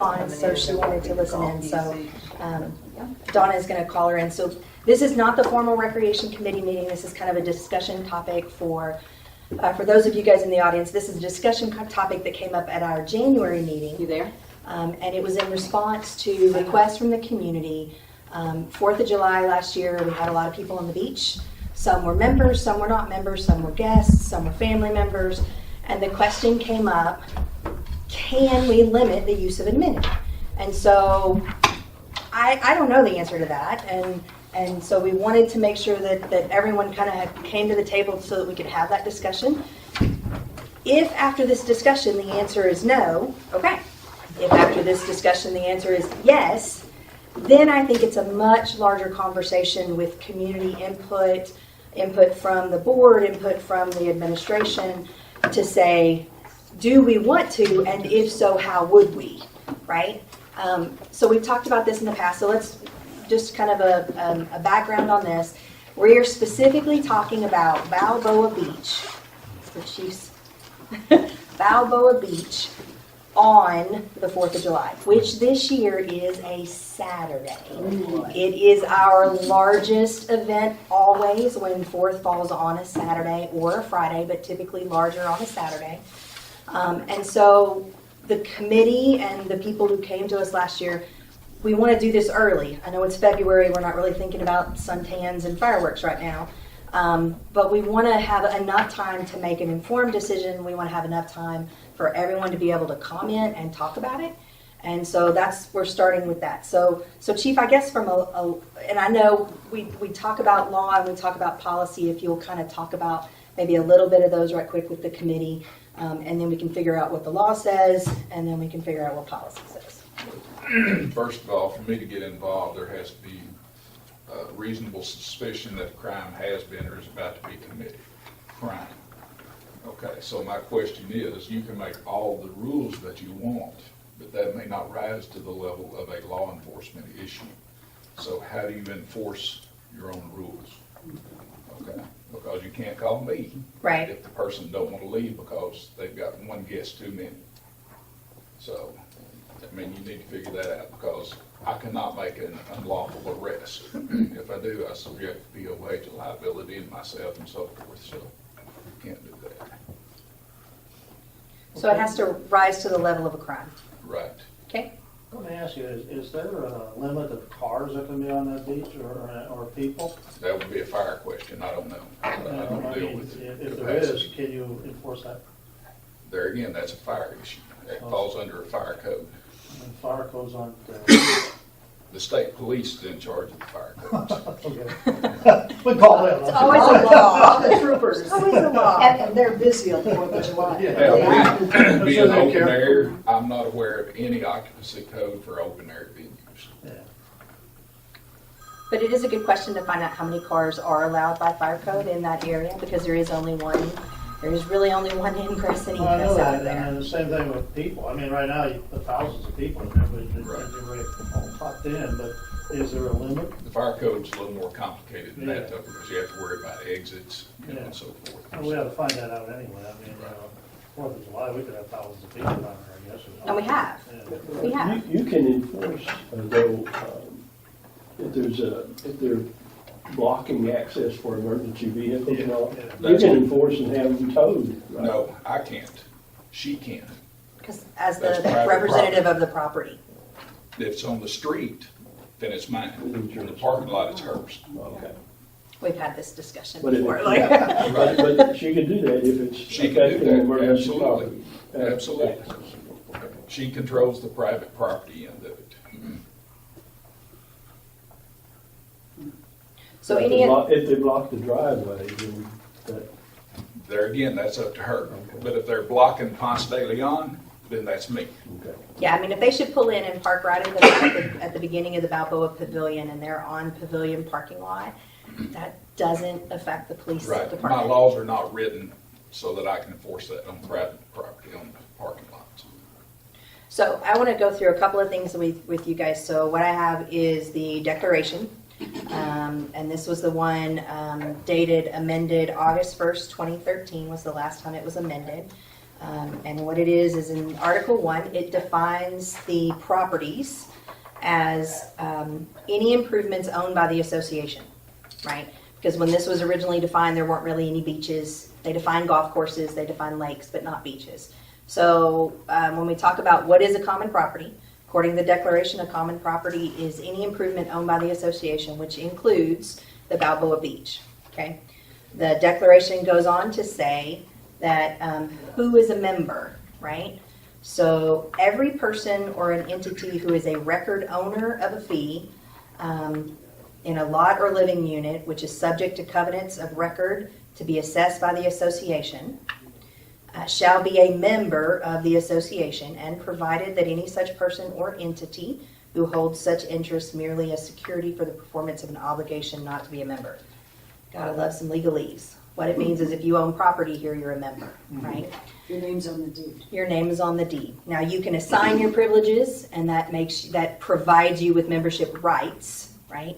on, so she wanted to listen in. So Donna is going to call her in. So this is not the formal recreation committee meeting. This is kind of a discussion topic for those of you guys in the audience. This is a discussion topic that came up at our January meeting. You there? And it was in response to requests from the community. 4th of July last year, we had a lot of people on the beach. Some were members, some were not members, some were guests, some were family members. And the question came up, can we limit the use of admitted? And so I don't know the answer to that. And so we wanted to make sure that everyone kind of came to the table so that we could have that discussion. If after this discussion the answer is no, okay. If after this discussion the answer is yes, then I think it's a much larger conversation with community input from the board, input from the administration to say, do we want to, and if so, how would we, right? So we've talked about this in the past, so let's just kind of a background on this. We're specifically talking about Balboa Beach, the Chiefs, Balboa Beach on the 4th of July, which this year is a Saturday. It is our largest event always when 4th falls on a Saturday or a Friday, but typically larger on a Saturday. And so the committee and the people who came to us last year, we want to do this early. I know it's February, we're not really thinking about suntans and fireworks right now, but we want to have enough time to make an informed decision. We want to have enough time for everyone to be able to comment and talk about it. And so we're starting with that. So Chief, I guess from and I know we talk about law and we talk about policy, if you'll kind of talk about maybe a little bit of those right quick with the committee. And then we can figure out what the law says, and then we can figure out what policy says. First of all, for me to get involved, there has to be a reasonable suspicion that a crime has been or is about to be committed. Crime. Okay, so my question is, you can make all the rules that you want, but that may not rise to the level of a law enforcement issue. So how do you enforce your own rules? Okay, because you can't call me Right. if the person don't want to leave because they've got one guest too many. So, I mean, you need to figure that out because I cannot make an unlawful arrest. If I do, I subject the POA to liability and myself and so forth. So, you can't do that. So it has to rise to the level of a crime. Right. Okay? Let me ask you, is there a limit of cars that can be on that beach or people? That would be a fire question. I don't know. I don't deal with If there is, can you enforce that? There again, that's a fire issue. It falls under a fire code. And fire codes aren't. The state police is in charge of the fire codes. Okay. We call them. It's always a law. The troopers. It's always a law. And they're busy on the 4th of July. Yeah. Being open air, I'm not aware of any occupancy code for open air venues. Yeah. But it is a good question to find out how many cars are allowed by fire code in that area because there is only one. There's really only one ingress and Well, I know egress out that, of there. and the same thing with people. I mean, right now, the thousands of people, and everybody all popped in, but is there a limit? The fire code's a little more complicated than that, though, because you have to worry about exits Yeah. and so forth. And we ought to find that out anyway. I mean, 4th of July, we could have thousands of people down there, I guess. And we have. Yeah. We have. You can enforce, though, if they're blocking access for emergency vehicles and all, Yeah. you can enforce and have them towed. Right? No, I can't. She can. Because as That's the private representative of the property. If it's on the street, then it's mine. In the parking lot, it's hers. Okay. We've had this discussion But, before. but she can do that if it's She can do affecting that, emergency absolutely. property. Absolutely. She controls the private property end of it. So If any, they block the driveway, then that, There again, that's up to her. But if they're blocking Ponce de Leon, then that's me. okay. yeah, I mean, if they should pull in and park right at the beginning of the Balboa Pavilion and they're on Pavilion parking lot, that doesn't affect the police Right. My department. laws are not written so that I can enforce that on private property, on the parking lots. So I want to go through a couple of things with you guys. So what I have is the declaration. And this was the one dated amended August 1st, 2013 was the last time it was amended. And what it is in Article 1, it defines the properties as any improvements owned by the association, right? Because when this was originally defined, there weren't really any beaches. They defined golf courses, they defined lakes, but not beaches. So when we talk about what is a common property, according to the Declaration, a common property is any improvement owned by the association, which includes the Balboa Beach, okay? The Declaration goes on to say that who is a member, right? So every person or an entity who is a record owner of a fee in a lot or living unit, which is subject to covenants of record to be assessed by the association, shall be a member of the association, and provided that any such person or entity who holds such interest merely as security for the performance of an obligation not to be a member. Gotta love some legalese. What it means is if you own property here, you're a member, right? Your name's on the deed. Your name is on the deed. Now you can assign your privileges, and that provides you with membership rights, right?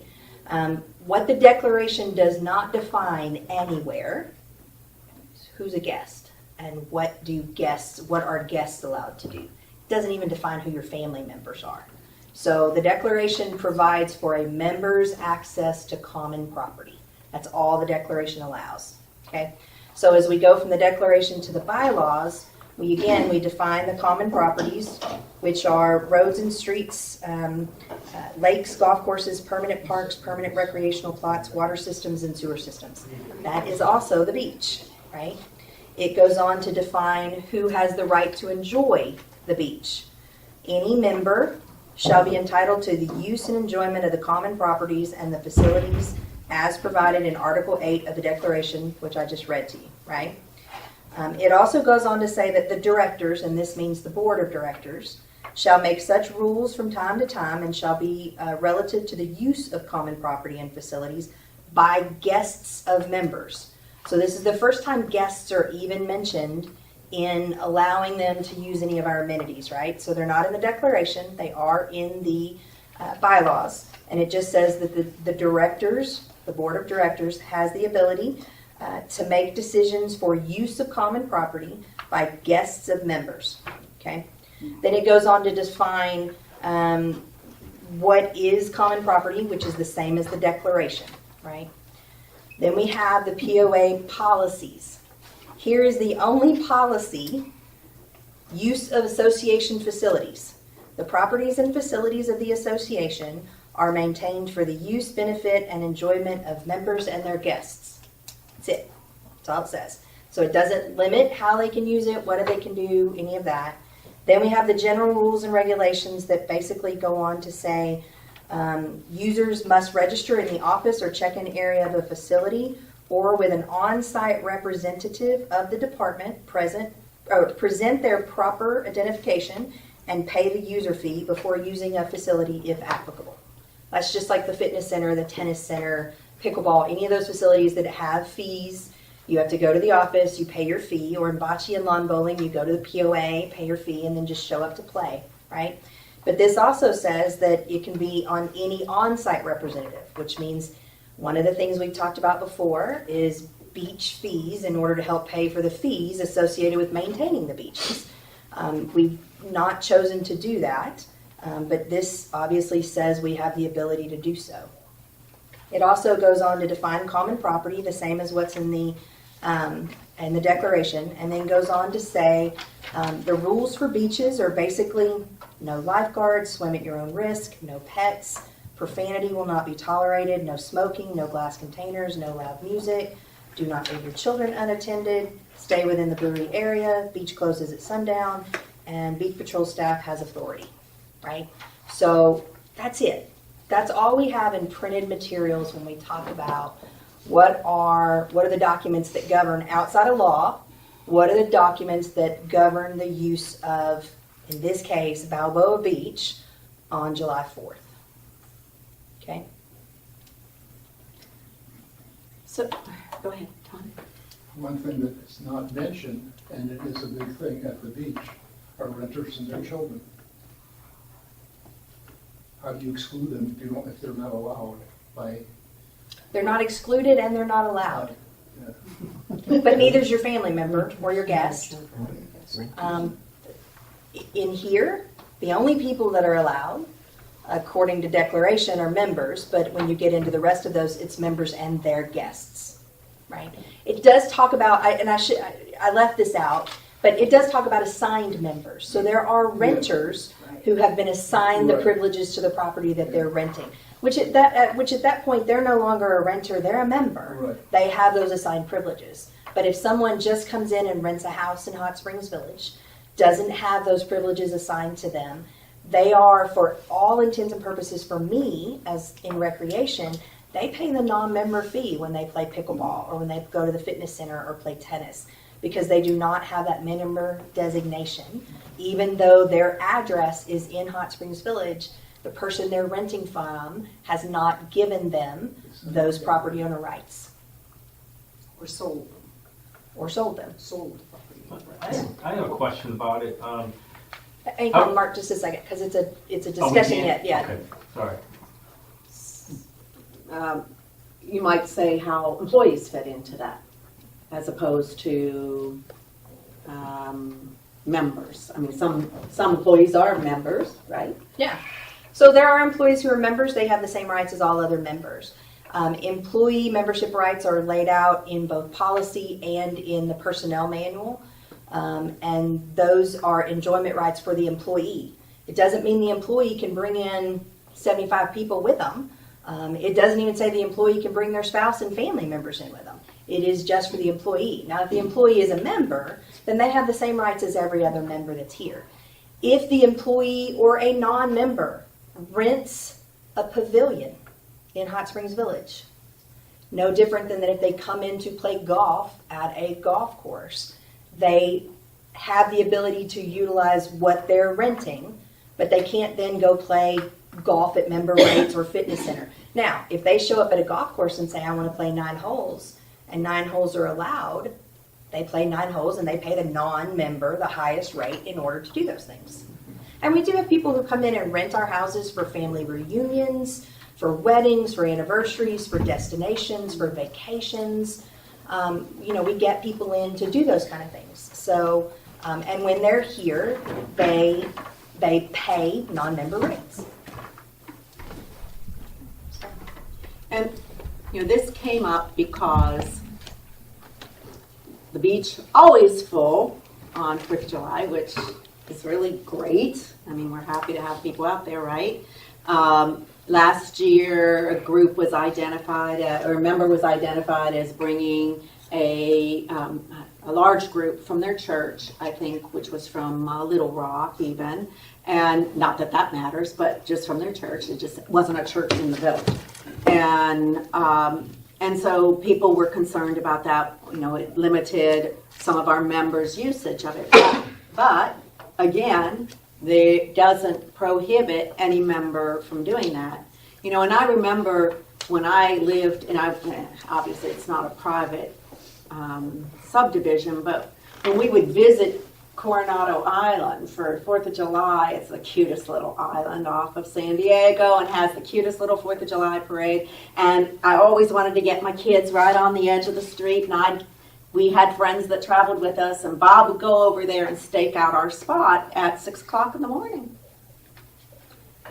What the Declaration does not define anywhere is who's a guest and what are guests allowed to do. It doesn't even define who your family members are. So the Declaration provides for a member's access to common property. That's all the Declaration allows. Okay, so as we go from the Declaration to the bylaws, we define the common properties, which are roads and streets, lakes, golf courses, permanent parks, permanent recreational plots, water systems, and sewer systems. That is also the beach, right? It goes on to define who has the right to enjoy the beach. Any member shall be entitled to the use and enjoyment of the common properties and the facilities as provided in Article 8 of the Declaration, which I just read to you, right? It also goes on to say that the directors, and this means the board of directors, shall make such rules from time to time and shall be relative to the use of common property and facilities by guests of members. So this is the first time guests are even mentioned in allowing them to use any of our amenities, right? So they're not in the Declaration, they are in the bylaws, and it just says that the directors, the board of directors, has the ability to make decisions for use of common property by guests of members, okay? Then it goes on to define what is common property, which is the same as the Declaration, right? Then we have the POA policies. Here is the only policy, use of association facilities. The properties and facilities of the association are maintained for the use, benefit, and enjoyment of members and their guests. That's it. That's all it says. So it doesn't limit how they can use it, what they can do, any of that. Then we have the general rules and regulations that basically go on to say users must register in the office or check-in area of a facility or with an on-site representative of the department present their proper identification and pay the user fee before using a facility if applicable. That's just like the fitness center, the tennis center, pickleball, any of those facilities that have fees. You have to go to the office, you pay your fee, or in bocce and lawn bowling, you go to the POA, pay your fee, and then just show up to play, right? But this also says that it can be on any on-site representative, which means one of the things we've talked about before is beach fees in order to help pay for the fees associated with maintaining the beaches. We've not chosen to do that, but this obviously says we have the ability to do so. It also goes on to define common property, the same as what's in the Declaration, and then goes on to say the rules for beaches are basically no lifeguards, swim at your own risk, no pets, profanity will not be tolerated, no smoking, no glass containers, no loud music, do not leave your children unattended, stay within the buoy area, beach closes at sundown, and beach patrol staff has authority, right? So that's it. That's all we have in printed materials when we talk about what are the documents that govern outside of law, what are the documents that govern the use of, in this case, Balboa Beach on July 4th. Okay? So, go ahead, Tom. One thing that is not mentioned, and it is a big thing at the beach, are renters and their children. How do you exclude them if they're not allowed by? They're not excluded and they're not allowed. Yeah. But neither's your family member or your guest. In here, the only people that are allowed, according to declaration, are members, but when you get into the rest of those, it's members and their guests, right? It does talk about, I left this out, but it does talk about assigned members. So there are renters who have been assigned the Right. privileges to the property that they're renting, which at that point, they're no longer a renter, they're a member. Right. They have those assigned privileges. But if someone just comes in and rents a house in Hot Springs Village, doesn't have those privileges assigned to them, they are, for all intents and purposes for me, as in recreation, they pay the non-member fee when they play pickleball or when they go to the fitness center or play tennis, because they do not have that member designation. Even though their address is in Hot Springs Village, the person they're renting from has not given them those property owner rights Or sold, or sold them. sold. I have a question about it. Hang on, Mark, just a second, because it's a discussion yet. Yeah. Okay, sorry. You might say how employees fit into that, as opposed to members. I mean, some employees are members, right? Yeah. So there are employees who are members. They have the same rights as all other members. Employee membership rights are laid out in both policy and in the personnel manual. And those are enjoyment rights for the employee. It doesn't mean the employee can bring in 75 people with them. It doesn't even say the employee can bring their spouse and family members in with them. It is just for the employee. Now, if the employee is a member, then they have the same rights as every other member that's here. If the employee or a non-member rents a pavilion in Hot Springs Village, no different than that if they come in to play golf at a golf course, they have the ability to utilize what they're renting, but they can't then go play golf at member rates or fitness center. Now, if they show up at a golf course and say, I want to play 9 holes, and 9 holes are allowed, they play 9 holes and they pay the non-member the highest rate in order to do those things. And we do have people who come in and rent our houses for family reunions, for weddings, for anniversaries, for destinations, for vacations. We get people in to do those kind of things. So, and when they're here, they pay non-member rates. And, this came up because the beach always full on 4th of July, which is really great. I mean, we're happy to have people out there, right? Last year, a group was identified, or a member was identified as bringing a large group from their church, I think, which was from Little Rock even. And not that that matters, but just from their church. It just wasn't a church in the village. And so people were concerned about that. It limited some of our members' usage of it. But again, it doesn't prohibit any member from doing that. And I remember when I lived, and obviously it's not a private subdivision, but when we would visit Coronado Island for 4th of July, it's the cutest little island off of San Diego and has the cutest little 4th of July parade. And I always wanted to get my kids right on the edge of the street, and we had friends that traveled with us, and Bob would go over there and stake out our spot at 6 o'clock in the morning.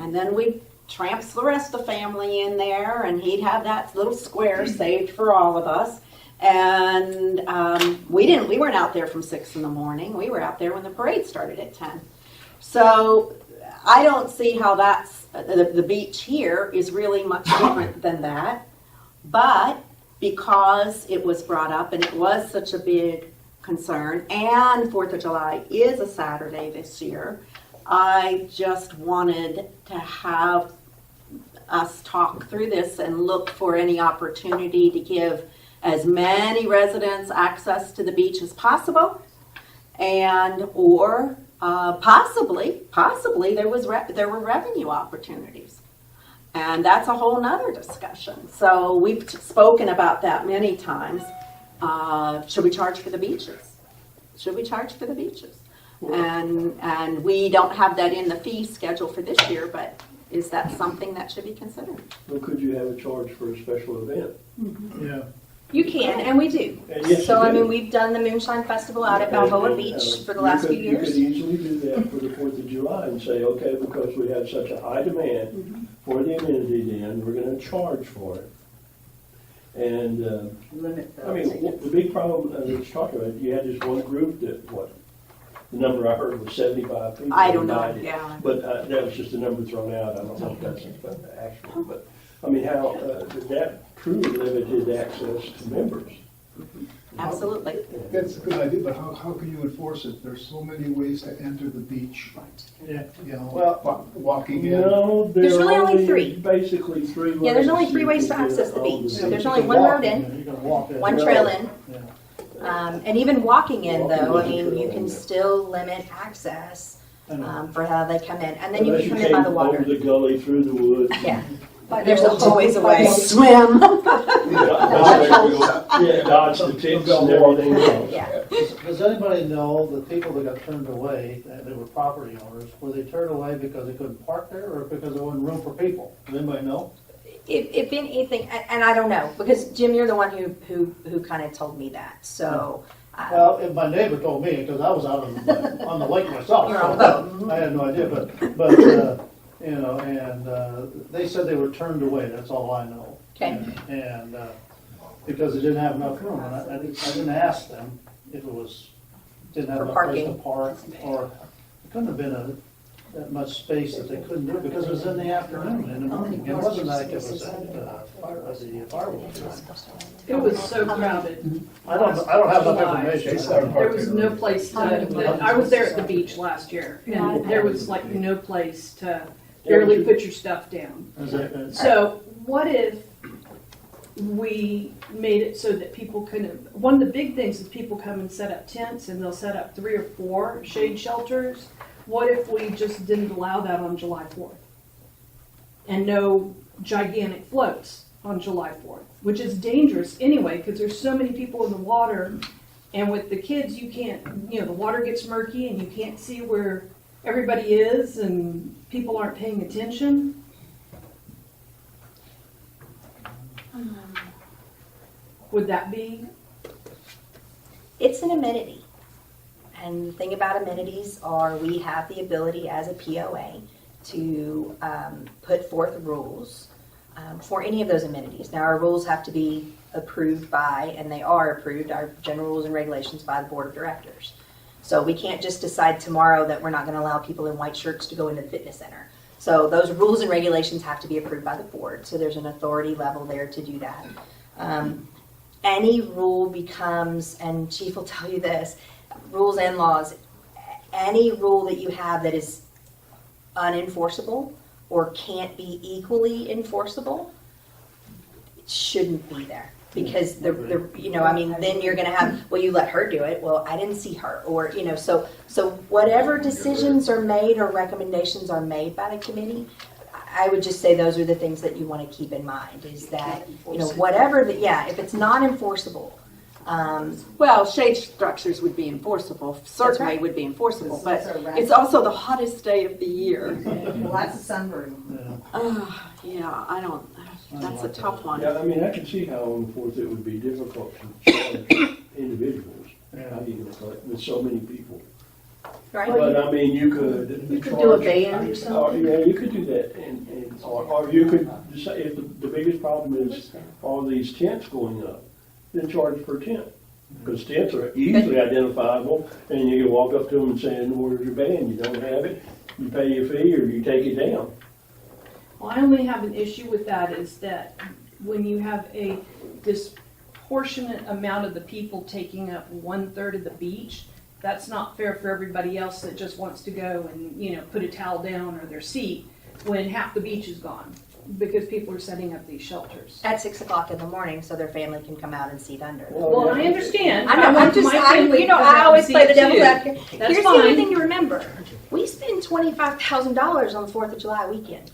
And then we'd tramps the rest of the family in there, and he'd have that little square saved for all of us. And we weren't out there from 6 in the morning. We were out there when the parade started at 10. So I don't see how that's, the beach here is really much different than that. But because it was brought up and it was such a big concern, and 4th of July is a Saturday this year, I just wanted to have us talk through this and look for any opportunity to give as many residents access to the beach as possible, and or possibly there were revenue opportunities. And that's a whole nother discussion. So we've spoken about that many times. Should we charge for the beaches? Should we charge for the beaches? And we don't have that in the fee schedule for this year, but is that something that should be considered? Well, could you have a charge for a special event? Yeah. You can, and we do. And yes, So, you I do. mean, we've done the Moonshine Festival out at Balboa And, Beach for the you last could- few years. You could easily do that for the 4th of July and say, okay, because we have such a high demand for the amenity then, we're gonna charge for it. And, Limit I mean, the big problem that's talked about, you had this one group that, what, the number I heard was 75 people. I don't know, invited. yeah. But that was just a number thrown out, I don't know if that's actual, but, I mean, how, that truly limited access to members. Absolutely. That's a good idea, but how can you enforce it? There's so many ways to enter the beach. Yeah. You know, Well, walking in. No, There's there are really only 3. Basically 3 ways. Yeah, there's only to 3 ways to get access the on beach. the So there's beach. only one road in, You can walk in. one trail in. Yeah. And even walking in, though, I Walking mean, is a you trail, can yeah. still limit access I know. for how they come in. And then you Unless can come in by the came water. over the gully, through the woods. Yeah, but there's always a way. Swim. Yeah, dodge the ticks and everything else. Yeah. Does anybody know the people that got turned away, that they were property owners, were they turned away because they couldn't park there or because there wasn't room for people? Does anybody know? If anything, and I don't know, because Jim, you're the one who kind of told me that, so. Well, if my neighbor told me, because I was out on the lake myself. You're on the boat. I had no idea, but you know, and they said they were turned away, that's all I know. Okay. And because they didn't have enough room, and I didn't ask them if it was, didn't have For enough place to parking. park, or it couldn't have been that much space that they couldn't do, because it was in the afternoon, in the morning. It wasn't like it was at the fireworks. It was so crowded. I don't have enough information. There was no place to, I was there at the beach last year, and there was like no place to barely put your stuff down. So what if we made it so that people couldn't, one of the big things is people come and set up tents, and they'll set up 3 or 4 shade shelters. What if we just didn't allow that on July 4th? And no gigantic floats on July 4th, which is dangerous anyway, because there's so many people in the water, and with the kids, you can't, you know, the water gets murky and you can't see where everybody is, and people aren't paying attention. Would that be? It's an amenity. And the thing about amenities are we have the ability as a POA to put forth rules for any of those amenities. Now, our rules have to be approved by, and they are approved, our general rules and regulations by the board of directors. So we can't just decide tomorrow that we're not going to allow people in white shirts to go into the fitness center. So those rules and regulations have to be approved by the board. So there's an authority level there to do that. Any rule becomes, and Chief will tell you this, rules and laws, any rule that you have that is unenforceable or can't be equally enforceable shouldn't be there. Because you know, I mean, then you're going to have, well, you let her do it. Well, I didn't see her, or you know, so whatever decisions are made or recommendations are made by the committee, I would just say those are the things that you want to keep in mind. Is that you know whatever that if it's not enforceable. Well, shade structures would be enforceable, certainly right. would be enforceable, but Those are right. it's also the hottest day of the year. Well, that's a sunburn. Yeah, I don't, that's a tough one. Yeah, I mean, I can see how on the 4th it would be difficult to charge individuals, how you gonna collect with so many people. Right. But I mean, you could. You could do a band or something. Yeah, you could do that, or you could decide, if the biggest problem is all these tents going up, then charge per tent. Because tents are easily identifiable, and you can walk up to them and say, where's your band? You don't have it, you pay your fee, or you take it down. Well, I only have an issue with that is that when you have a disproportionate amount of the people taking up 1/3 of the beach, that's not fair for everybody else that just wants to go and, you know, put a towel down or their seat when half the beach is gone because people are setting up these shelters. At 6 o'clock in the morning, so their family can come out and seat under. Well, I understand. I know. I'm just. You know, I always play the devil's advocate. That's Here's the other fine. thing to remember: we spend $25,000 on the 4th of July weekend.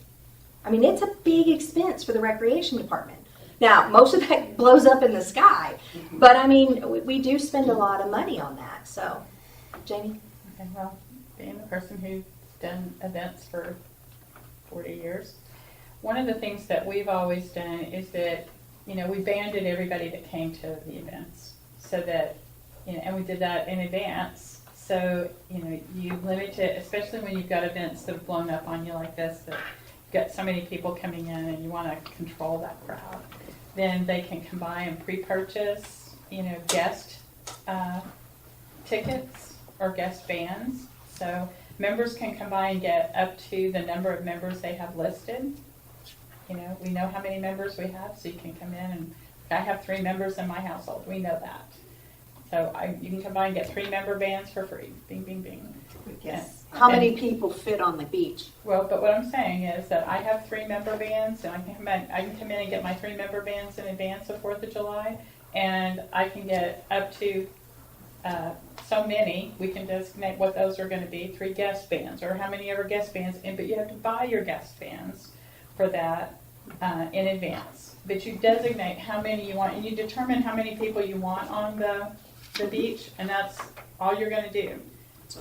I mean, it's a big expense for the recreation department. Now, most of that blows up in the sky, but I mean, we do spend a lot of money on that. So, Jamie. Okay, well, being a person who's done events for 40 years, one of the things that we've always done is that we banded everybody that came to the events so that, and we did that in advance. So, you limit it, especially when you've got events that have blown up on you like this, that you've got so many people coming in and you want to control that crowd. Then they can come by and pre-purchase, guest tickets or guest bands. So members can come by and get up to the number of members they have listed. We know how many members we have, so you can come in and, I have 3 members in my household, we know that. So you can come by and get 3 member bands for free, bing, bing, bing. Yes. How many people fit on the beach? Well, but what I'm saying is that I have 3 member bands, and I can come in and get my 3 member bands in advance of 4th of July, and I can get up to so many. We can designate what those are going to be, 3 guest bands, or how many ever guest bands, but you have to buy your guest bands for that in advance. But you designate how many you want, and you determine how many people you want on the beach, and that's all you're going to do.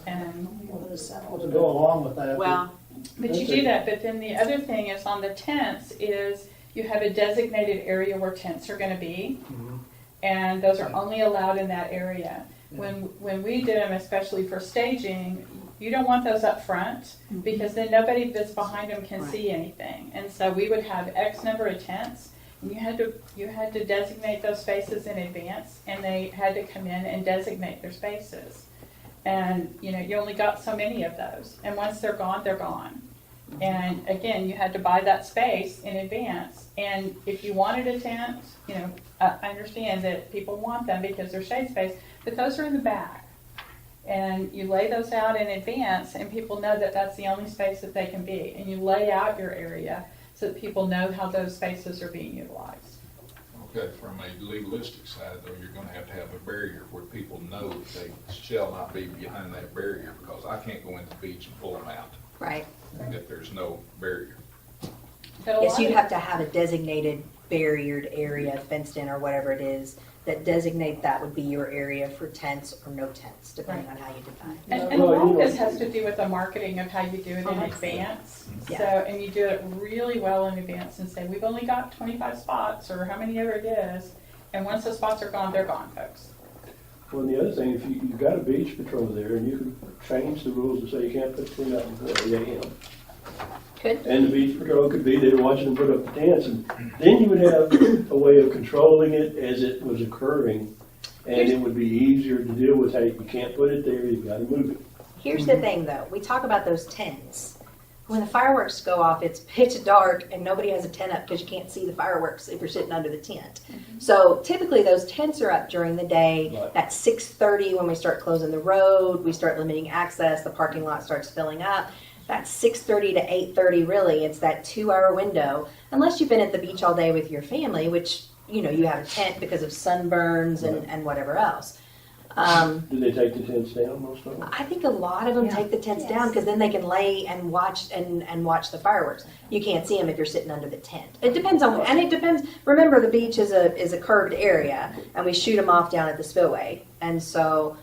And Well, to go along with that. Well, but you do that, but then the other thing is on the tents is you have a designated area where tents are going to be, and those are only allowed in that area. When we did them, especially for staging, you don't want those up front because then nobody that's behind them can see anything. And so we would have X number of tents, and you had to designate those spaces in advance, and they had to come in and designate their spaces. And you only got so many of those, and once they're gone, they're gone. And again, you had to buy that space in advance. And if you wanted a tent, I understand that people want them because they're shade space, but those are in the back. And you lay those out in advance, and people know that that's the only space that they can be. And you lay out your area so that people know how those spaces are being utilized. Okay, from a legalistic side, though, you're gonna have a barrier where people know that they shall not be behind that barrier, because I can't go into the beach and pull them out Right. if there's no barrier. But a Yes, lot you'd of- have to have a designated barriered area, fenced in or whatever it is, that designate that would be your area for tents or no tents, depending on how you define it. And a lot of this has to do with the marketing of how you do it in advance. Yeah. So, and you do it really well in advance and say, we've only got 25 spots, or how many ever it is, and once the spots are gone, they're gone, folks. Well, and the other thing, if you've got a beach patrol there, and you can change the rules to say you can't put the thing up before 8 a.m. Good. And the beach patrol could be there watching them put up the tents, and then you would have a way of controlling it as it was occurring, and it would be easier to deal with. Hey, you can't put it there, you've got to move it. Here's the thing, though. We talk about those tents. When the fireworks go off, it's pitch dark and nobody has a tent up because you can't see the fireworks if you're sitting under the tent. So typically those tents are up during the day. Right. At 6:30 when we start closing the road, we start limiting access, the parking lot starts filling up. That's 6:30 to 8:30 really. It's that 2-hour window. Unless you've been at the beach all day with your family, which, you have a tent because of sunburns and whatever else. Do they take the tents down, most of them? I think a lot of them take the tents down because then they can lay and watch and watch the fireworks. You can't see them if you're sitting under the tent. It depends on, and it depends. Remember, the beach is a curved area, and we shoot them off down at the spillway, and so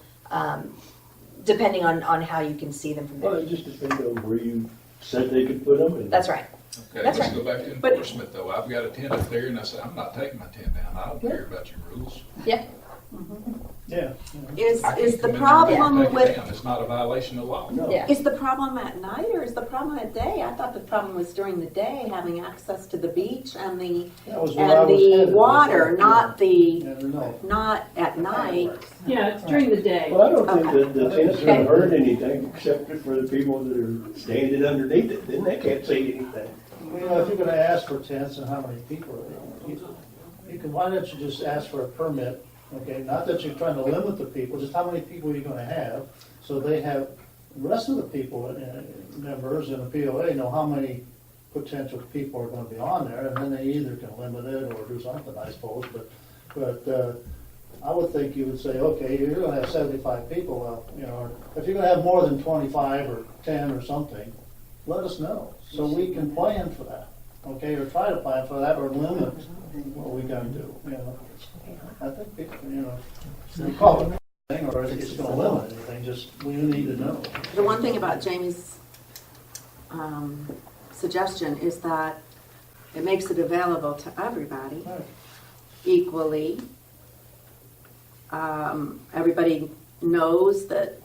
depending on how you can see them from Well, there. it just depends on where you said they could put them. And That's right. Okay, That's let's right. go back to But- enforcement, though. I've got a tent up there, and I said, I'm not taking my tent down. I don't care about your rules. Yeah. Yeah. is I is can't the come in there and problem take it with, down. It's not a violation of law. No. Yeah. is the problem at night or is the problem at day? I thought the problem was during the day, having access to the beach and the That was where I was headed. water, not Yeah, no. not at night. Yeah, it's during the day. Well, I don't think Okay. that the tent's gonna hurt anything, except for the people that are standing underneath it, then they can't see anything. Well, if you're gonna ask for tents and how many people, you can, why don't you just ask for a permit? Okay, not that you're trying to limit the people, just how many people you're gonna have, so they have, the rest of the people, members in the POA know how many potential people are gonna be on there, and then they either can limit it or do something, I suppose, but I would think you would say, okay, you're gonna have 75 people, well, if you're gonna have more than 25 or 10 or something, let us know, so we can plan for that, okay, or try to plan for that, or limit what we gotta do, I think people, we call it a thing, or it's gonna limit anything, just, we need to know. The one thing about Jamie's suggestion is that it makes it available to everybody. Right. equally. Everybody knows that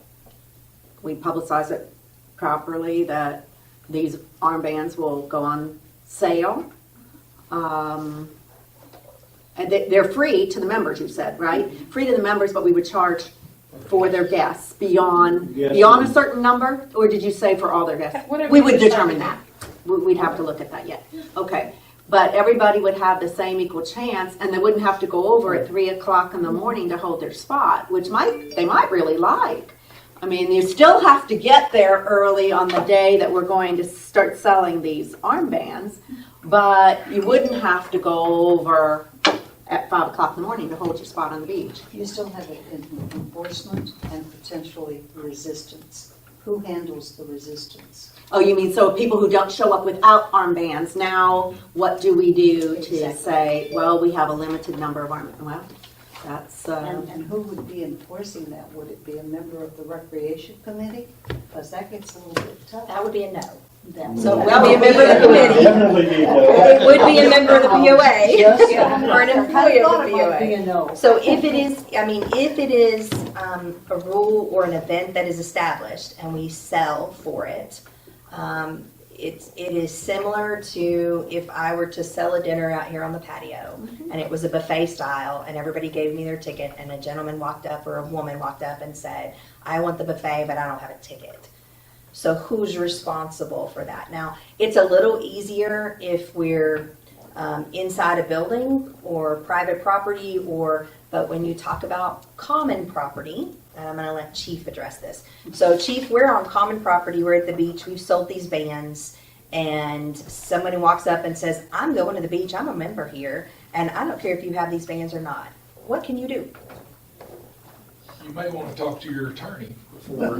we publicize it properly, that these armbands will go on sale. And they're free to the members, you said, right? Free to the members, but we would charge for their guests beyond a certain number? Or did you say for all their guests? Whatever We would you determine decide. that. We'd have to look at that yet. Okay. But everybody would have the same equal chance, and they wouldn't have to go over at 3 o'clock in the morning to hold their spot, which they might really like. I mean, you still have to get there early on the day that we're going to start selling these armbands, but you wouldn't have to go over at 5 o'clock in the morning to hold your spot on the beach. You still have enforcement and potentially resistance. Who handles the resistance? Oh, you mean so people who don't show up without armbands, now what do we do to say, well, we have a limited number of armbands? Well, that's... And who would be enforcing that? Would it be a member of the recreation committee? Because that gets a little bit tough. That would be a no. So Well, be a member of the committee. Definitely need It would be a member of the POA Just- or an employee of the I thought it might be POA. a no. So if it is, if it is a rule or an event that is established and we sell for it, it is similar to if I were to sell a dinner out here on the patio and it was a buffet style and everybody gave me their ticket and a gentleman walked up or a woman walked up and said, I want the buffet, but I don't have a ticket. So who's responsible for that? Now, it's a little easier if we're inside a building or private property, but when you talk about common property, and I'm going to let Chief address this. So Chief, we're on common property, we're at the beach, we've sold these bands, and somebody walks up and says, I'm going to the beach, I'm a member here, and I don't care if you have these bands or not. What can you do? You may want to talk to your attorney before,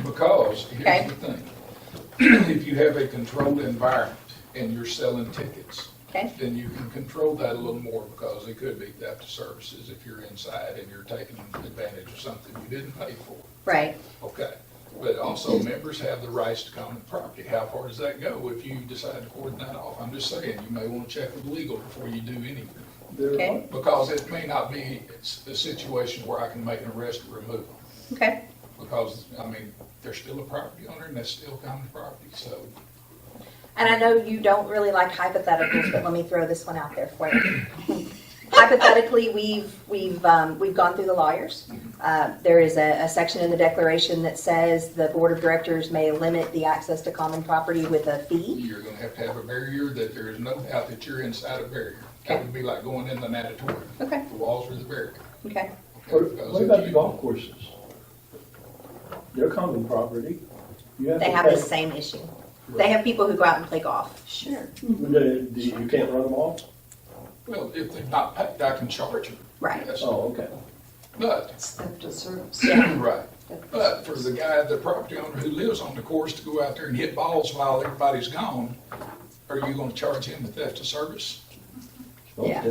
because Okay. here's the thing. If you have a controlled environment and you're selling tickets, Okay? then you can control that a little more because it could be theft of services if you're inside and you're taking advantage of something you didn't pay for. Right. Okay. But also members have the rights to common property. How far does that go if you decide to cordon that off? I'm just saying, you may want to check with legal before you do anything. Okay. Because it may not be a situation where I can make an arrest or removal. Okay. Because, they're still a property owner and that's still common property, so. And I know you don't really like hypotheticals, but let me throw this one out there for you. Hypothetically, we've gone through the lawyers. There is a section in the declaration that says the board of directors may limit the access to common property with a fee. You're gonna have to have a barrier that there is no doubt that you're inside a barrier. That would be like going in the natatorium. Okay. The walls are the barrier. Okay. What about the golf courses? They're common property. You They to have pay- the same issue. They have people who go out and play golf. Sure. You can't run them off? Well, if they're not paid, I can charge them. Right. Yes. Oh, okay. But, It's theft of service. Yeah. right. But for the guy, the property owner who lives on the course to go out there and hit balls while everybody's gone, are you gonna charge him with theft of service? Yeah.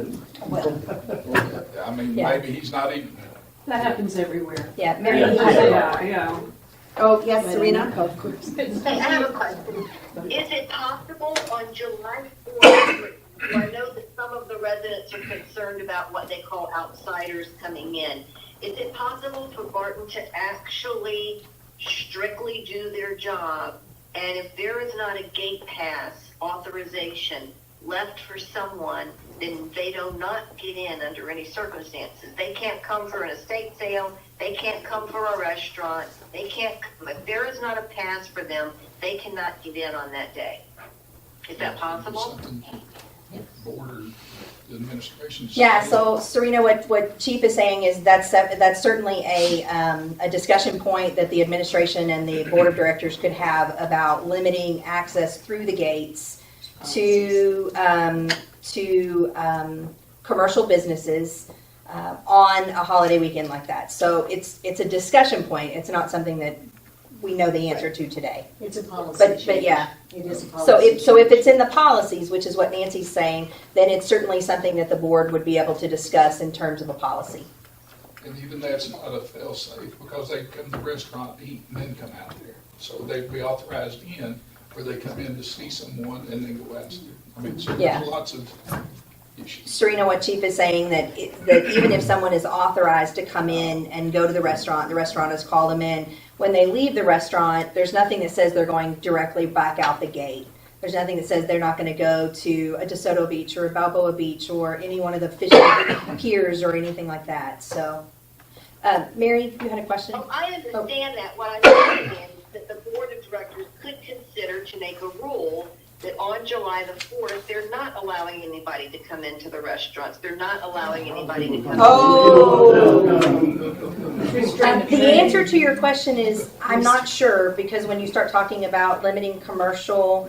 Well, Yeah. Maybe he's not even, That happens everywhere. Yeah. Yeah. Oh, yes, Serena? golf course. Hey, I have a question. Is it possible on July 4th, where I know that some of the residents are concerned about what they call outsiders coming in, is it possible for Barton to actually strictly do their job, and if there is not a gate pass authorization left for someone, then they do not get in under any circumstances? They can't come for an estate sale, they can't come for a restaurant, they can't, if there is not a pass for them, they cannot get in on that day. Is that possible? something, board or the administration. Yeah, so Serena, what Chief is saying is that's certainly a discussion point that the administration and the board of directors could have about limiting access through the gates to commercial businesses on a holiday weekend like that. So it's a discussion point. It's not something that we know the answer to today. It's a policy. But yeah. It is a policy. So if it's in the policies, which is what Nancy's saying, then it's certainly something that the board would be able to discuss in terms of a policy. And even that's not a fail-safe, because they come to the restaurant, eat, and then come out there. So they'd be authorized in, or they come in to see someone and then go out. So Yeah. there's lots of issues. Serena, what Chief is saying, that that even if someone is authorized to come in and go to the restaurant has called them in. When they leave the restaurant, there's nothing that says they're going directly back out the gate. There's nothing that says they're not going to go to a DeSoto Beach or a Balboa Beach or any one of the fishing piers or anything like that. So, Mary, you had a question? Oh, I understand that. What I'm saying is that the board of directors could consider to make a rule that on July the 4th, they're not allowing anybody to come into the restaurants. They're not allowing anybody to come. The answer to your question is I'm not sure, because when you start talking about limiting commercial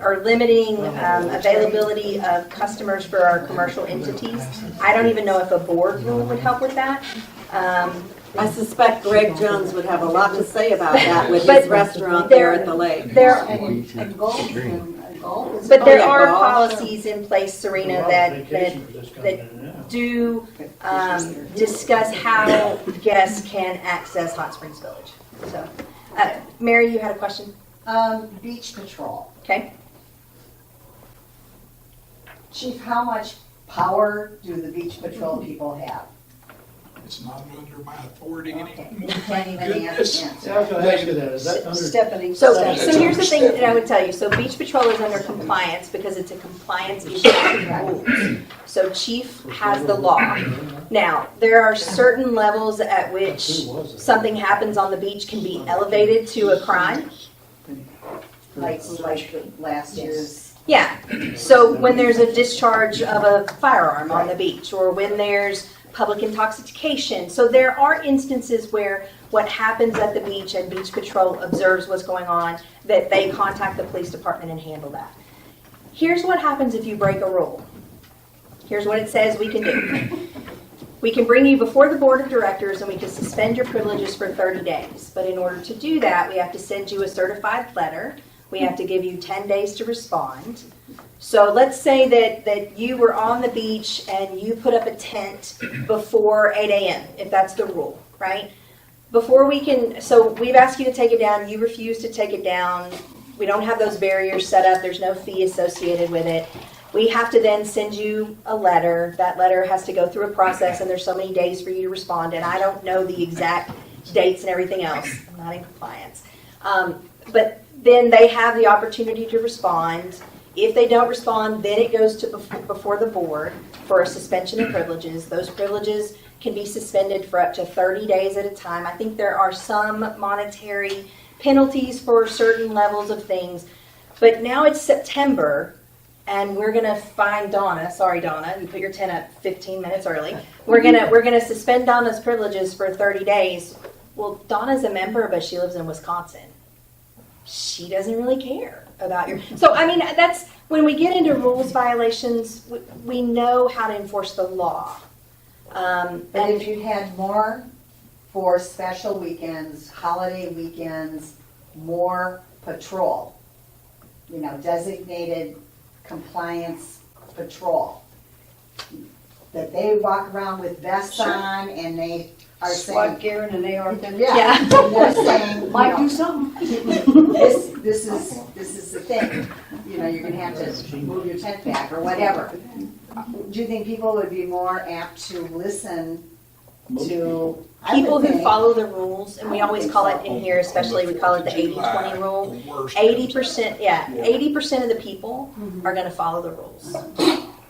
or limiting availability of customers for our commercial entities, I don't even know if a board rule would help with that. I suspect Greg Jones would have a lot to say about that with But his restaurant there at the lake. And golf is. But there yeah, are golf. policies in place, Serena, that do discuss how guests can access Hot Springs Village. So, Mary, you had a question? Beach patrol. Okay. Chief, how much power do the beach patrol people have? It's not under my authority Okay, anymore. you can't even Goodness. answer. Yeah, I was gonna ask you that, is that under? Stephanie. So That's here's the thing that I understandable. would tell you. So Beach Patrol is under compliance because it's a compliance issue with rules. So Chief has the law. Now, there are certain levels at which something happens on the beach can be elevated to a crime. Like last year's. Yeah. So when there's a discharge of a firearm on the beach, or when there's public intoxication. So there are instances where what happens at the beach and Beach Patrol observes what's going on, that they contact the police department and handle that. Here's what happens if you break a rule. Here's what it says we can do. We can bring you before the board of directors and we can suspend your privileges for 30 days. But in order to do that, we have to send you a certified letter. We have to give you 10 days to respond. So let's say that you were on the beach and you put up a tent before 8 a.m., if that's the rule, right? Before we can, so we've asked you to take it down, you refuse to take it down. We don't have those barriers set up, there's no fee associated with it. We have to then send you a letter. That letter has to go through a process and there's so many days for you to respond, and I don't know the exact dates and everything else. I'm not in compliance. But then they have the opportunity to respond. If they don't respond, then it goes to before the board for a suspension of privileges. Those privileges can be suspended for up to 30 days at a time. I think there are some monetary penalties for certain levels of things. But now it's September, and we're going to find Donna. Sorry, Donna, you put your tent up 15 minutes early. We're gonna suspend Donna's privileges for 30 days. Well, Donna's a member, but she lives in Wisconsin. She doesn't really care about your. So, I mean, that's when we get into rules violations, we know how to enforce the law. But if you had more for special weekends, holiday weekends, more patrol, designated compliance patrol, that they walk around with vests on and they are saying. SWAT gear and an AR-15. Yeah, and they're saying, Might do something. this is the thing, you're gonna have to move your tent back or whatever. Do you think people would be more apt to listen to? People who follow the rules, and we always call it in here, especially we call it the 80-20 rule. 80%, 80% of the people are going to follow the rules.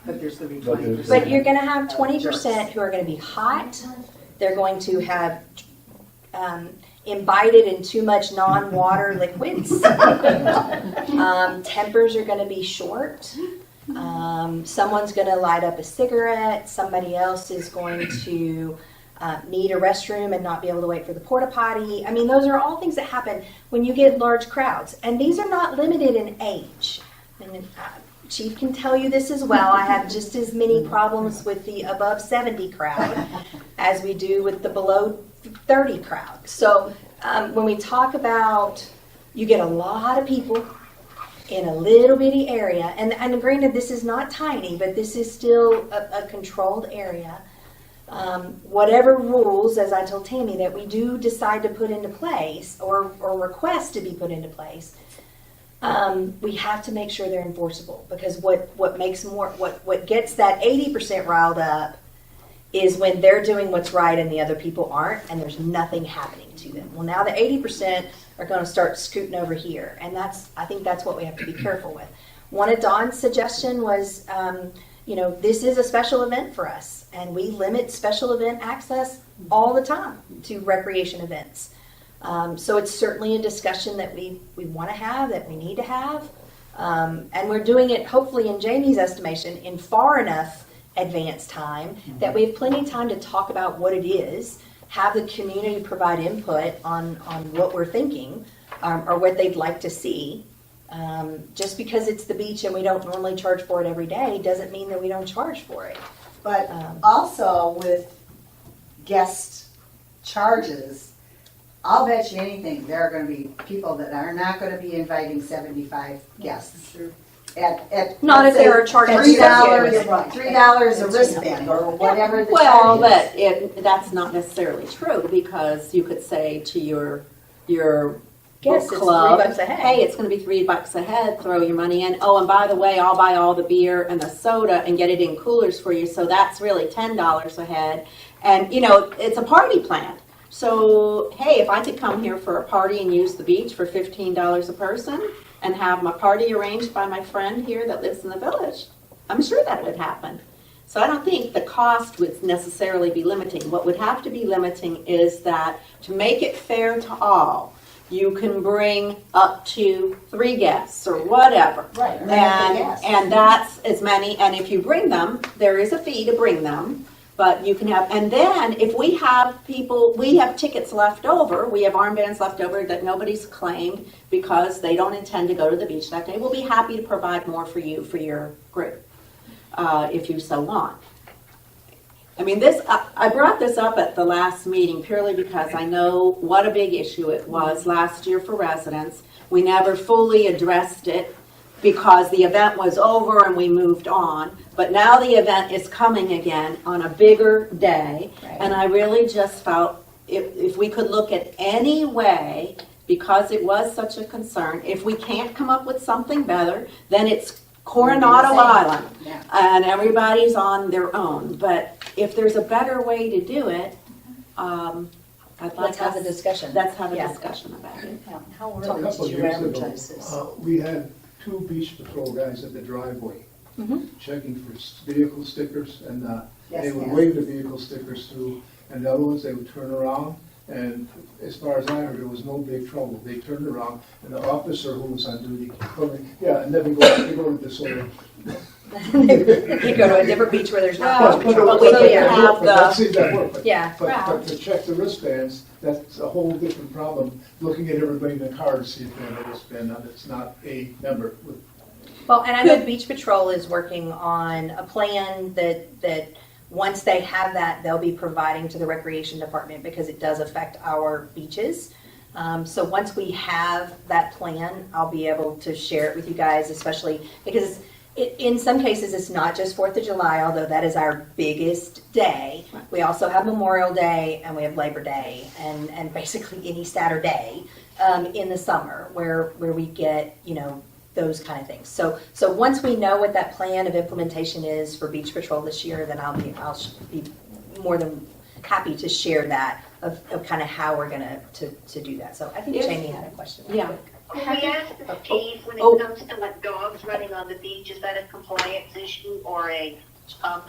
But there's gonna be 20%. But you're going to have 20% who are going to be hot. They're going to have imbibed in too much non-water liquids. Tempers are going to be short. Someone's going to light up a cigarette. Somebody else is going to need a restroom and not be able to wait for the porta potty. I mean, those are all things that happen when you get large crowds. And these are not limited in age. And Chief can tell you this as well. I have just as many problems with the above 70 crowd as we do with the below 30 crowd. So when we talk about, you get a lot of people in a little bitty area, and granted this is not tiny, but this is still a controlled area. Whatever rules, as I told Tammy, that we do decide to put into place or request to be put into place, We have to make sure they're enforceable, because what gets that 80% riled up is when they're doing what's right and the other people aren't, and there's nothing happening to them. Well, now the 80% are going to start scooting over here, and I think that's what we have to be careful with. One of Dawn's suggestion was, this is a special event for us, and we limit special event access all the time to recreation events. So it's certainly a discussion that we want to have, that we need to have, and we're doing it, hopefully in Jamie's estimation, in far enough advance time that we have plenty of time to talk about what it is, have the community provide input on what we're thinking, or what they'd like to see. Just because it's the beach and we don't normally charge for it every day doesn't mean that we don't charge for it. But also with guest charges, I'll bet you anything, there are gonna be people that are not gonna be inviting 75 guests. Not if there are charges associated with it. $3 a wristband or whatever the Well, charge is. but that's not necessarily true, because you could say to your Guess book it's club, $3 a head. hey, it's going to be $3 a head, throw your money in. Oh, and by the way, I'll buy all the beer and the soda and get it in coolers for you, so that's really $10 a head. And, it's a party plan. So, hey, if I could come here for a party and use the beach for $15 a person and have my party arranged by my friend here that lives in the village, I'm sure that would happen. So I don't think the cost would necessarily be limiting. What would have to be limiting is that to make it fair to all, you can bring up to 3 guests or whatever. Right, guests. And that's as many, and if you bring them, there is a fee to bring them, but you can have, and then if we have tickets left over, we have armbands left over that nobody's claimed because they don't intend to go to the beach that day, we'll be happy to provide more for you, for your group, if you so want. I mean, I brought this up at the last meeting purely because I know what a big issue it was last year for residents. We never fully addressed it because the event was over and we moved on. But now the event is coming again on a bigger day. Right. And I really just felt if we could look at any way, because it was such a concern, if we can't come up with something better, then it's Coronado Island, Yeah. and everybody's on their own. But if there's a better way to do it, I'd like Let's have a discussion. Let's have a Yeah. discussion about it. How A early couple did of you years advertise this? ago, we had 2 beach patrol guys at the driveway Mhm. checking for vehicle stickers, and they Yes, would yes. wave the vehicle stickers through, and the other ones, they would turn around, and as far as I heard, there was no big trouble. They turned around, and the officer who was on duty told me, yeah, and then we go to this other. You go to a different beach where there's not much But patrol. we So, didn't yeah. have That seems that work, but Yeah. But to check the wristbands, that's a whole different problem, looking at everybody in the car to see if they have a wristband on, it's not a member. Well, and I know Beach Patrol is working on a plan that once they have that, they'll be providing to the Recreation Department, because it does affect our beaches. So once we have that plan, I'll be able to share it with you guys, especially because in some cases, it's not just 4th of July, although that is our biggest day. We also have Memorial Day and we have Labor Day and basically any Saturday in the summer where we get, those kind of things. So once we know what that plan of implementation is for Beach Patrol this year, then I'll be more than happy to share that of kind of how we're going to do that. So I think Jamie had a question. Yeah. Can we ask Steve, when Oh. it comes to like dogs running on the beach, is that a compliance issue or a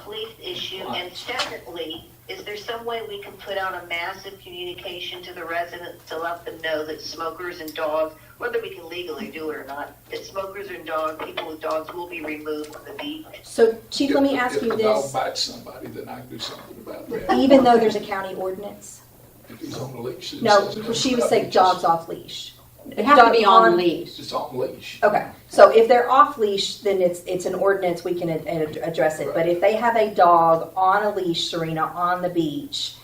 police issue? And secondly, is there some way we can put out a massive communication to the residents to let them know that smokers and dogs, whether we can legally do it or not, that smokers and dogs, people with dogs will be removed from the beach? So Chief, let me ask you If the dog this. bites somebody, then I can do something about that. Even though there's a county ordinance? If he's on a leash. it No, says she was saying dogs off leash. They have to be on leash. It's on leash. Okay, so if they're off leash, then it's an ordinance, we can address it. But if they have a dog on a leash, Serena, on the beach,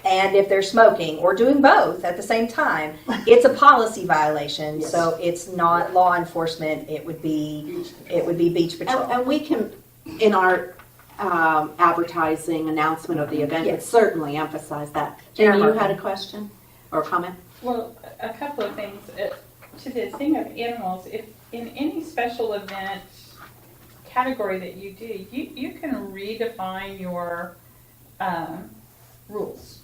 and if they're smoking or doing both at the same time, it's a policy violation. Yes. So it's not law enforcement. It would be beach patrol. And we can, in our advertising announcement of the event, Yes. certainly emphasize that. Jamie, you had a question or comment? Well, a couple of things. To the thing of animals, in any special event category that you do, you can redefine your rules.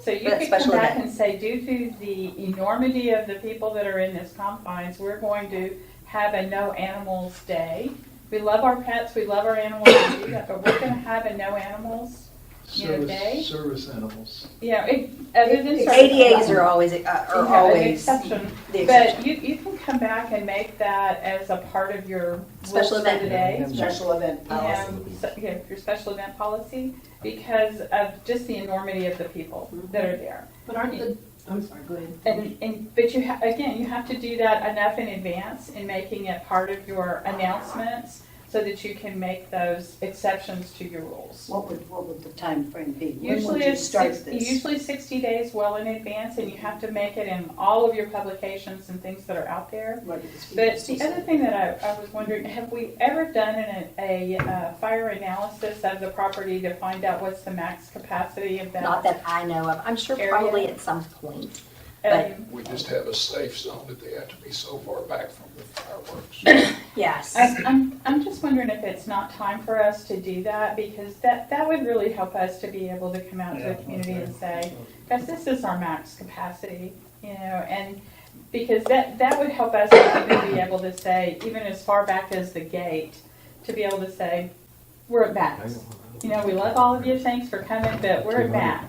So you But could special come back event. and say, due to the enormity of the people that are in this confines, we're going to have a no animals day. We love our pets, we love our animals, we do that, but we're gonna have a no animals, day. Service animals. Other than ADAs are always, an always exception. the But exception. you can come back and make that as a part of your Special rules for event. the day. Special event policy. Your special event policy, because of just the enormity of the people that are there. But aren't the, I'm sorry, go ahead. But you again, you have to do that enough in advance in making it part of your announcements so that you can make those exceptions to your rules. What would the time frame be? When Usually would you it's start this? usually 60 days well in advance, and you have to make it in all of your publications and things that are out there. Right. But the other thing that I was wondering, have we ever done a fire analysis of the property to find out what's the max capacity of that? Not that I know of. I'm sure Area. probably at some point. But We just have a safe zone that they have to be so far back from the fireworks. yes. I'm just wondering if it's not time for us to do that, because that would really help us to be able to come out to the community and say, guys, this is our max capacity, and because that would help us to even be able to say, even as far back as the gate, to be able to say, we're at max. We love all of you, thanks for coming, but we're at max.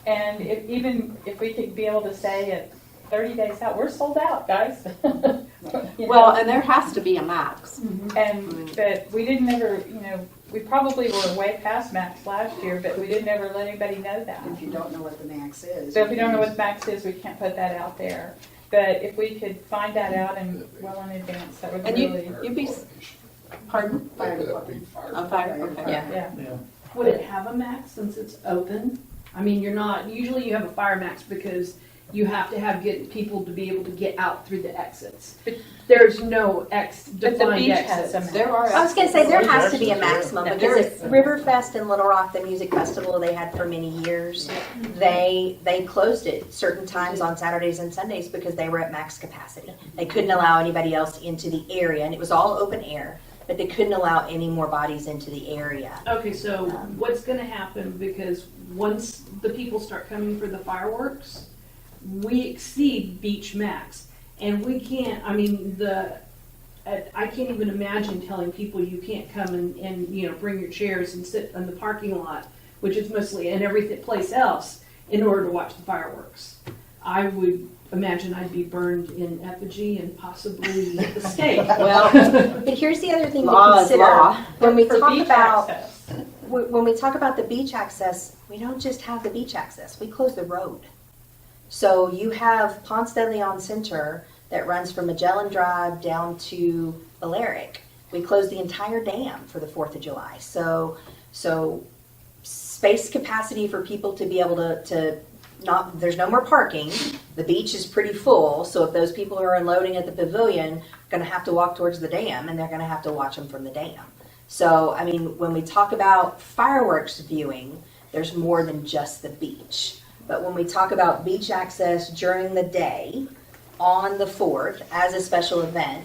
And if we could be able to say at 30 days out, we're sold out, guys. Well, and there has to be a max. But we didn't ever, we probably were way past max last year, but we didn't ever let anybody know that. If you don't know what the max is. So if we don't know what the max is, we can't put that out there. But if we could find that out well in advance, that would And really. you'd be, pardon? That'd be fire. On fire, okay. Yeah. Yeah. Would it have a max since it's open? I mean, usually you have a fire max because you have to get people to be able to get out through the exits. But there's no But the defined beach has exits. a max. There are. I was going to say there has to be a maximum Yeah. because at Riverfest in Little Rock, the music festival they had for many years, they closed it certain times on Saturdays and Sundays because they were at max capacity. They couldn't allow anybody else into the area, and it was all open air, but they couldn't allow any more bodies into the area. Okay, so what's gonna happen, because once the people start coming for the fireworks, we exceed beach max. And we can't, I can't even imagine telling people you can't come and bring your chairs and sit in the parking lot, which is mostly, and everything place else, in order to watch the fireworks. I would imagine I'd be burned in effigy and possibly the stake. Well, But here's the other thing to Law is consider. law. When we For talk beach about access. when we talk about the beach access, we don't just have the beach access. We close the road. So you have Ponce de Leon Center that runs from Magellan Drive down to Alaric. We close the entire dam for the 4th of July. So space capacity for people to be able to not, there's no more parking. The beach is pretty full. So if those people who are unloading at the pavilion are going to have to walk towards the dam, and they're going to have to watch them from the dam. So, I mean, when we talk about fireworks viewing, there's more than just the beach. But when we talk about beach access during the day on the 4th as a special event,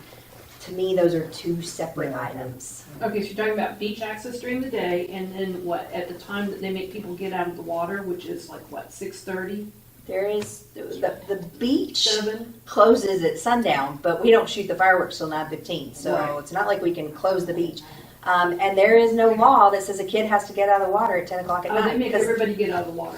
to me, those are two separate items. Okay, so you're talking about beach access during the day, and then what, at the time that they make people get out of the water, which is like, what, 6:30? There is, the beach 7? closes at sundown, but we don't shoot the fireworks till 9:15. So Right. it's not like we can close the beach. And there is no law that says a kid has to get out of the water at 10 o'clock at Oh, night. they make because- everybody get out of the water.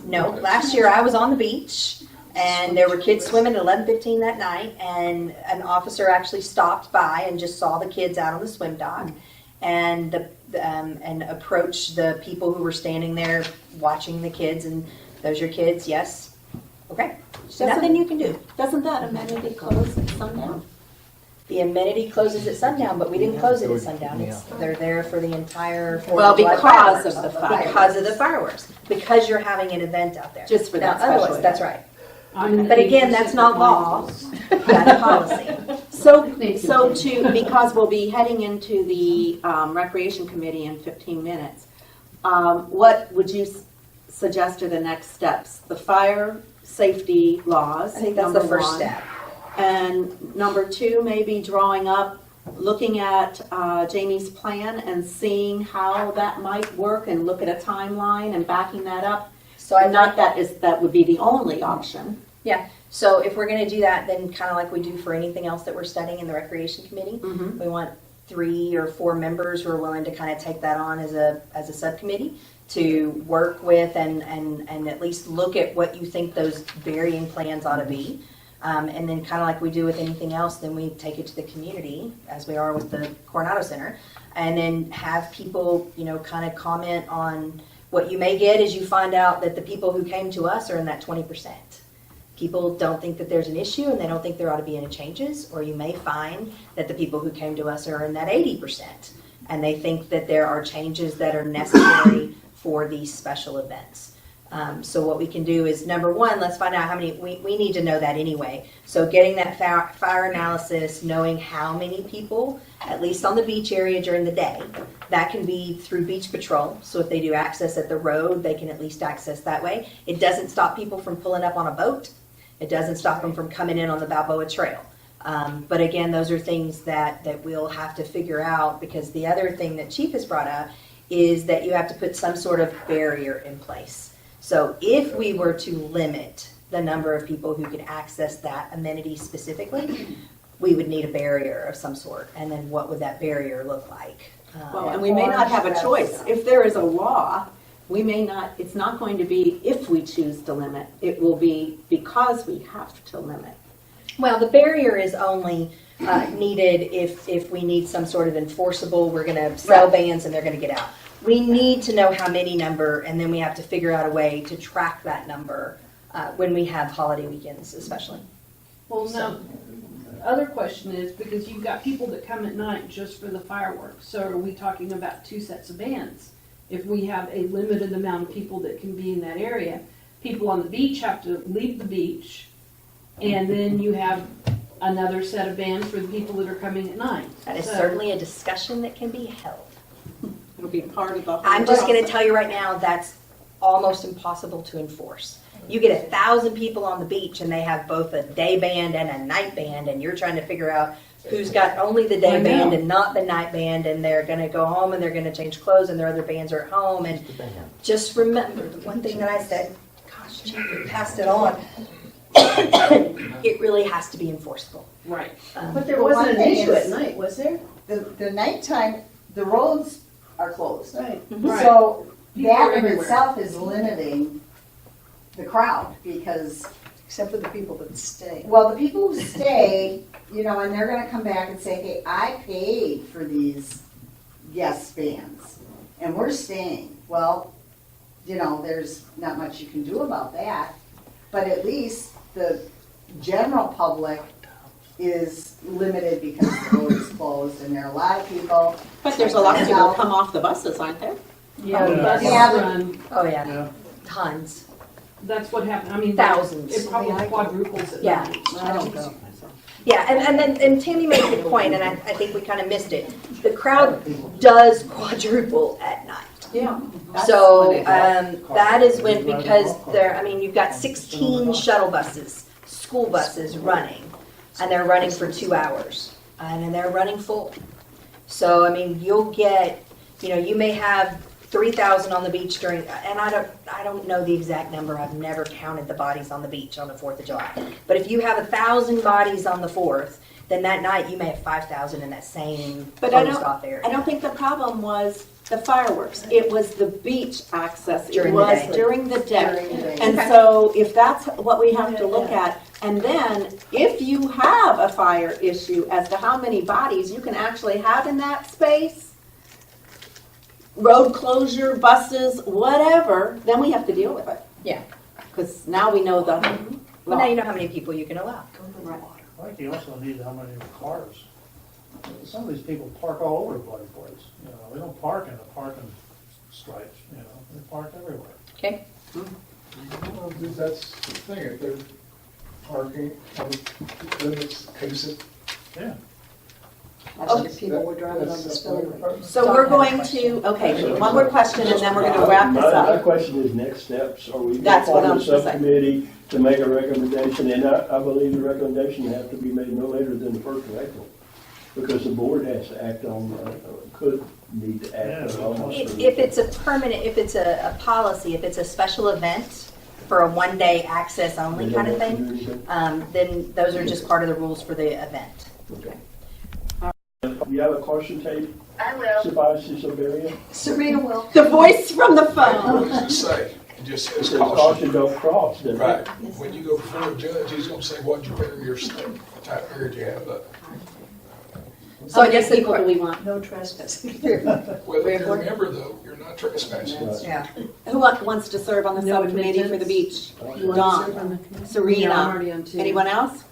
No, last year I was on the beach and there were kids swimming at 11:15 that night, and an officer actually stopped by and just saw the kids out on the swim dock and approached the people who were standing there watching the kids, and those are your kids, yes. Okay, nothing you can do. Doesn't that amenity close at sundown? The amenity closes at sundown, but we didn't close it at sundown. They're there for the entire 4th Well, of July because fireworks. of the fireworks. Because of the fireworks. Because you're having an event out there. Just for that Now, otherwise, special that's event. right. But again, that's not law. That's policy. So because we'll be heading into the Recreation Committee in 15 minutes, what would you suggest are the next steps? The fire safety laws, I think that's the number first one. step. And number 2, maybe drawing up, looking at Jamie's plan and seeing how that might work and look at a timeline and backing that up. So I Not that would be the only option. Yeah, so if we're gonna do that, then kind of like we do for anything else that we're studying in the Recreation Committee, Mhm. we want 3 or 4 members who are willing to kind of take that on as a subcommittee to work with and at least look at what you think those varying plans ought to be. And then kind of like we do with anything else, then we take it to the community, as we are with the Coronado Center, and then have people, kind of comment on what you may get as you find out that the people who came to us are in that 20%. People don't think that there's an issue and they don't think there ought to be any changes, or you may find that the people who came to us are in that 80% and they think that there are changes that are necessary for these special events. So what we can do is, number 1, let's find out how many, we need to know that anyway. So getting that fire analysis, knowing how many people, at least on the beach area during the day, that can be through beach patrol. So if they do access at the road, they can at least access that way. It doesn't stop people from pulling up on a boat. It doesn't stop them from coming in on the Balboa Trail. But again, those are things that we'll have to figure out, because the other thing that Chief has brought up is that you have to put some sort of barrier in place. So if we were to limit the number of people who could access that amenity specifically, we would need a barrier of some sort. And then what would that barrier look like? Well, and we may not have a choice. If there is a law, we may not, it's not going to be if we choose to limit. It will be because we have to limit. Well, the barrier is only needed if we need some sort of enforceable, we're going to sell bans and they're going to get out. We need to know how many number, and then we have to figure out a way to track that number when we have holiday weekends, especially. Well, now, the other question is, because you've got people that come at night just for the fireworks, so are we talking about 2 sets of bands? If we have a limited amount of people that can be in that area, people on the beach have to leave the beach, and then you have another set of bands for the people that are coming at night. That is So- certainly a discussion that can be held. It'll be part of the whole I'm just going to process. tell you right now, that's almost impossible to enforce. You get 1,000 people on the beach and they have both a day band and a night band, and you're trying to figure out who's got only the day band and not the night band, and they're going to go home and they're going to change clothes and their other bands are at home. And just remember the one thing that I said, gosh, Chief, you passed it on. It really has to be enforceable. Right. But there wasn't an issue at night, was there? The nighttime, the roads are closed. Right. So People are that in everywhere. itself is limiting the crowd, because, Except for the people that stay. well, the people who stay, and they're gonna come back and say, hey, I paid for these guest bands, and we're staying. Well, there's not much you can do about that, but at least the general public is limited because the road is closed, and there are a lot of people. But there's a lot of people come off the buses, aren't there? Yeah, the buses Yeah, but- run, Oh, yeah. Yeah. Tons. that's what happened, I mean. Thousands. It probably quadruples at Yeah. night. I don't go. Yeah, and Tammy made a good point, and I think we kind of missed it. The crowd does quadruple at night. Yeah. So that is when, because you've got 16 shuttle buses, school buses running, and they're running for 2 hours, and then they're running full. So, you'll get, you may have 3,000 on the beach during, and I don't know the exact number. I've never counted the bodies on the beach on the 4th of July. But if you have 1,000 bodies on the 4th, then that night you may have 5,000 in that same But closed off area. I don't think the problem was the fireworks. It was the beach access. During It the was day. during the day. During the day. And so if that's what we have to look at, and then if you have a fire issue as to how many bodies you can actually have in that space, road closure, buses, whatever, then we have to deal with it. Yeah. Because now we know the Well, now you know how many people you can allow. Right. I think you also need how many cars. Some of these people park all over the bloody place. They don't park in the parking stripes. They park everywhere. Okay? Well, that's the thing, if they're parking on limits, exit. Yeah. Last year people were driving on the spillway. So we're going to, okay, one more question and then we're gonna wrap this My up. question is next steps. Are we going That's to what form I'm a saying. subcommittee to make a recommendation? And I believe the recommendation has to be made no later than the 1st of April. Because the board has to act on, could need to act on. If it's a permanent, if it's a policy, if it's a special event for a one-day access only kind of thing, then those are just part of the rules for the event. Okay. You have a caution tape? I will. Suffices of area? Serena will. The voice from the phone. What does it say? It just says Says caution. caution don't cross, doesn't it? Right. When you go before a judge, he's gonna say, what'd you bury your stake? What type of area do you have up? So I guess people do we want? No trespassing. Well, if you're a member though, you're not trespassing. Yeah. Who wants to serve on the No subcommittee for the admittance. beach? You want to serve on the Dawn, committee? Yeah, I'm Serena, already on two. anyone else?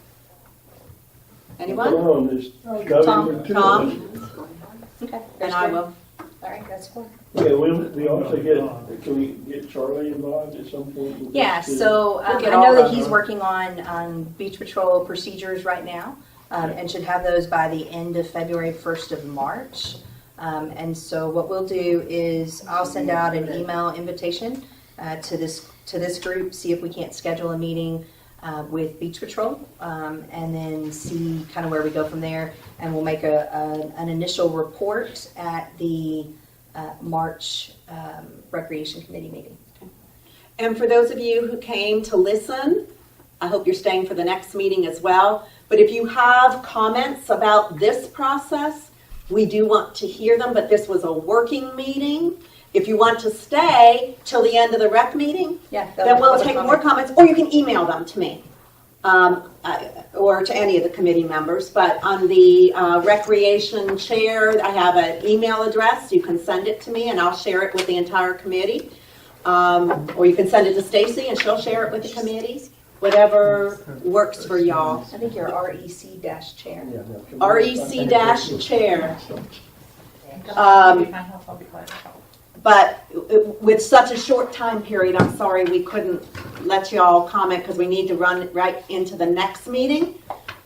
Come Anyone? on, there's Tom. Tom? Okay. And I will. All right, that's fine. Yeah, we also can we get Charlie involved at some point? with Yeah, this, too? so I get know all that of he's them. working on beach patrol procedures right now, and should have those by the end of February, 1st of March. And so what we'll do is I'll send out an email invitation to this group, see if we can't schedule a meeting with Beach Patrol, and then see kind of where we go from there. And we'll make an initial report at the March Recreation Committee meeting. And for those of you who came to listen, I hope you're staying for the next meeting as well. But if you have comments about this process, we do want to hear them, but this was a working meeting. If you want to stay till the end of the rec meeting, Yeah. then we'll take more comments, or you can email them to me, or to any of the committee members. But on the recreation chair, I have an email address. You can send it to me, and I'll share it with the entire committee. Or you can send it to Stacy, and she'll share it with the committee. Whatever works for y'all. I think you're REC-chair. Yeah, no, REC-chair. I'll be glad to help. But with such a short time period, I'm sorry we couldn't let y'all comment because we need to run right into the next meeting.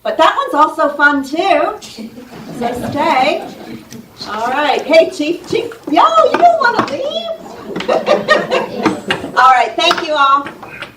But that one's also fun too. So stay. All right. Hey, Chief. Yo, you don't want to leave? All right. Thank you all.